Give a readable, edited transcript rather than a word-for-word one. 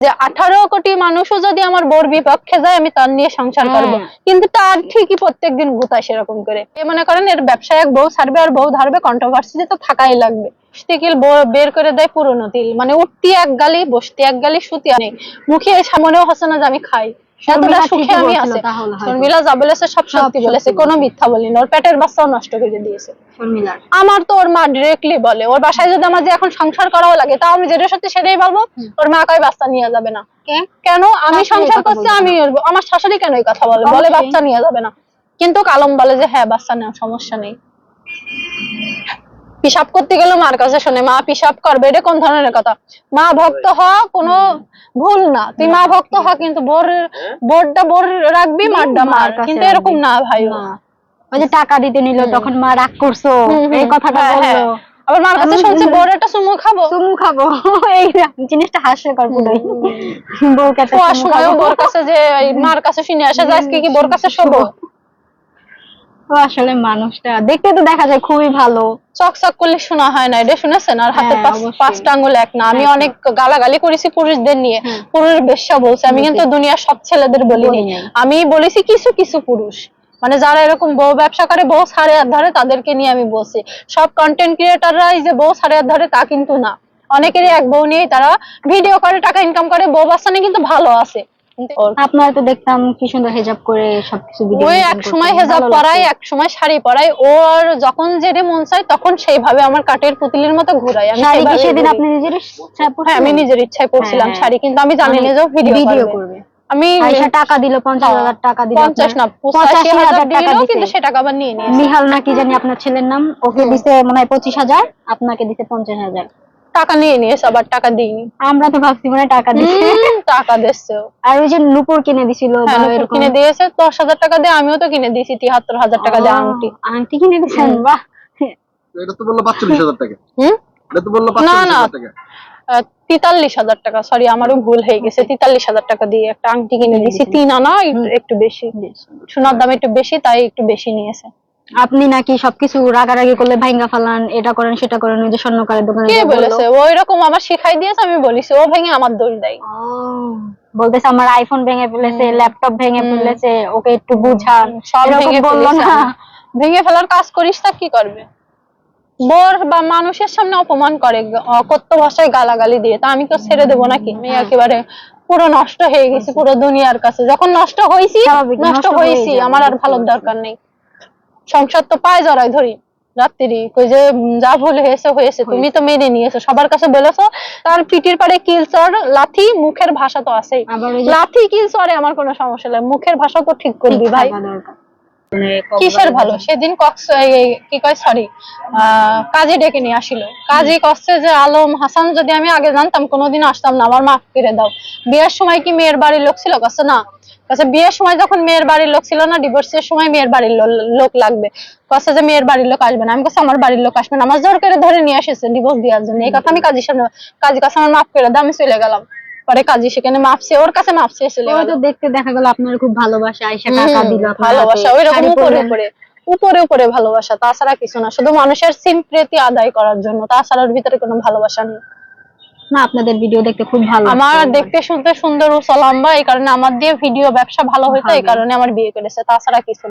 যে 18 কোটি মানুষও যদি আমার বোর বিপক্ষে যায় আমি তার নিয়ে সংসার করব, কিন্তু তার ঠিকই প্রত্যেকদিন গুতায় সেরকম করে। মনে করেন এর ব্যবসায় এক বউ ছাড়বে আর বউ ধরবে, কন্ট্রোভার্সি তো থাকাই লাগবে। তিল বের করে দেয় পুরনো তিল, মানে উঠতি এক গালি বসতি এক গালি সুতি আনে মুখে সামনেও হচ্ছে না যে আমি খাই। এতটা সুখে আমি আছে। শর্মিলা যা বলেছে সব সত্যি বলেছে, কোনো মিথ্যা বলিনি। ওর পেটের বাচ্চাও নষ্ট করে দিয়েছে আমার তো। ওর মা ডিরেক্টলি বলে ওর বাসায় যদি আমার যে এখন সংসার করাও লাগে তাও আমি যেটা সত্যি সেটাই বলবো। ওর মা কয় বাচ্চা নিয়ে যাবে না। কেন? আমি সংসার করছি, আমি আমার শাশুড়ি কেন এই কথা বলে? বলে বাচ্চা নিয়ে যাবে না, কিন্তু কালম বলে যে হ্যাঁ বাচ্চা নেওয়া সমস্যা নেই। পিসাব করতে গেলে মার কাছে শোনে মা পিসাব করবে, এটা কোন ধরনের কথা? মা ভক্ত হওয়া কোনো ভুল না, তুই মা ভক্ত হ, কিন্তু বোরটা বোর রাখবি, মারটা মার, কিন্তু এরকম না ভাই। ওই যে টাকা দিতে নিল তখন মা রাগ করছো এই কথাটা বললো। আবার মার কাছে শুনছি বোর একটা চুমু খাবো এই জিনিসটা হাস্যকর। পুরোই বউকে সময় বোর কাছে যে মার কাছে শুনে আসে যে আজকে কি বোর কাছে শোবো। আসলে মানুষটা দেখতে তো দেখা যায় খুবই ভালো, চকচক করলে শোনা হয় না, এটা শুনেছেন? আর হাতে 5টা আঙ্গুল এক না। আমি অনেক গালাগালি করেছি পুরুষদের নিয়ে, পুরুষ বেশ্যা বলছে, আমি কিন্তু দুনিয়ার সব ছেলেদের বলিনি। আমি বলেছি কিছু কিছু পুরুষ, মানে যারা এরকম বউ ব্যবসা করে, বউ ছাড়ে আর ধরে, তাদেরকে নিয়ে আমি বলছি। সব কন্টেন্ট ক্রিয়েটাররা যে বউ ছাড়ে আর ধরে তা কিন্তু না। অনেকেরই এক বউ নিয়ে তারা ভিডিও করে টাকা ইনকাম করে, বউ বাচ্চা নিয়ে কিন্তু ভালো আছে। আপনারা তো দেখতাম কি সুন্দর হেজাব করে সবকিছু ভিডিও। ওই এক সময় হেজাব পরাই, এক সময় শাড়ি পরাই, ওর যখন যেটা মন চায় তখন সেইভাবে আমার কাটের পুতুলের মতো ঘুরাই। আমি সেদিন আপনি নিজের ইচ্ছায় পরছিলেন? হ্যাঁ, আমি নিজের ইচ্ছায় পরছিলাম শাড়ি, কিন্তু আমি জানি না যে ভিডিও করবে। আমি টাকা দিল 50,000 টাকা দিল, 50 না 85,000 টাকা দিল, কিন্তু সে টাকা আবার নিয়ে নিয়েছে। নিহাল নাকি জানি আপনার ছেলের নাম, ওকে দিতে মনে হয় 25,000, আপনাকে দিতে 50,000 টাকা নিয়ে নিয়েছে, আবার টাকা দিইনি। আমরা তো ভাবছি মানে টাকা দিচ্ছে। টাকা দিচ্ছে। আর ওই যে নুপুর কিনে দিছিল, কিনে দিয়েছে 10,000 টাকা দিয়ে, আমিও তো কিনে দিয়েছি 73,000 টাকা দিয়ে আংটি কিনে দিয়েছেন। বাহ, এটা তো বললো 45,000 টাকা। এটা তো বললো না 45,000 টাকা। 43,000 টাকা, সরি আমারও ভুল হয়ে গেছে। 43,000 টাকা দিয়ে একটা আংটি কিনে দিয়েছি, 3 আনা, একটু বেশি, সোনার দাম একটু বেশি, তাই একটু বেশি নিয়েছে। আপনি নাকি সবকিছু রাগারাগি করলে ভাঙ্গা ফালান, এটা করেন সেটা করেন, ওই যে স্বর্ণকারের দোকানে। কে বলেছে? ওই রকম আমার শিখাই দিয়েছে, আমি বলিছি, ও ভেঙে আমার দোষ দেয়। বলতেছে আমার আইফোন ভেঙে ফেলেছে, ল্যাপটপ ভেঙে ফেলেছে, ওকে একটু বুঝান। সব ভেঙে বললো না, ভেঙে ফেলার কাজ করিস তা কি করবে? বোর বা মানুষের সামনে অপমান করে, অকথ্য ভাষায় গালাগালি দিয়ে, তা আমি তো ছেড়ে দেবো নাকি? আমি একেবারে পুরো নষ্ট হয়ে গেছি পুরো দুনিয়ার কাছে। যখন নষ্ট হয়েছি আমার আর ভালোর দরকার নেই। সংসার তো পায় জড়াই ধরি রাত্রি, কই যে যা ভুল হয়েছে, তুমি তো মেনে নিয়েছো, সবার কাছে বলেছো। তার পিটির পারে কিলচর লাথি, মুখের ভাষা তো আছেই। লাথি কিলচরে আমার কোনো সমস্যা নেই, মুখের ভাষা তো ঠিক করবি ভাই। কিসের ভালো? সেদিন কি কয় সরি কাজে ডেকে নিয়ে আসিল, কাজে কষ্টে যে আলম হাসান যদি আমি আগে জানতাম কোনোদিন আসতাম না, আমার মাফ করে দাও। বিয়ের সময় কি মেয়ের বাড়ির লোক ছিল? কাছে না, কাছে বিয়ের সময় যখন মেয়ের বাড়ির লোক ছিল না, ডিভোর্সের সময় মেয়ের বাড়ির লোক লাগবে, কাছে যে মেয়ের বাড়ির লোক আসবে না। আমি কাছে আমার বাড়ির লোক আসবে না, আমার জোর করে ধরে নিয়ে আসেছে ডিভোর্স দেওয়ার জন্য। এই কথা আমি কাজীর সামনে, কাজী কাছে আমার মাফ করে দাও, আমি চলে গেলাম। পরে কাজী সেখানে মাপছে, ওর কাছে মাপছে, চলে গেল। দেখতে দেখা গেল আপনার খুব ভালোবাসা, আয়েশা টাকা দিল, ভালোবাসা ওই রকম উপরে ভালোবাসা, তাছাড়া কিছু না, শুধু মানুষের সিম্পথি আদায় করার জন্য, তাছাড়ার ভিতরে কোনো ভালোবাসা নেই। না, আপনাদের ভিডিও দেখতে খুব ভালো, আমার দেখতে শুনতে সুন্দর ও লম্বা, এই কারণে আমার দিয়ে ভিডিও ব্যবসা ভালো হইতো, এই কারণে আমার বিয়ে করেছে, তাছাড়া কিছু।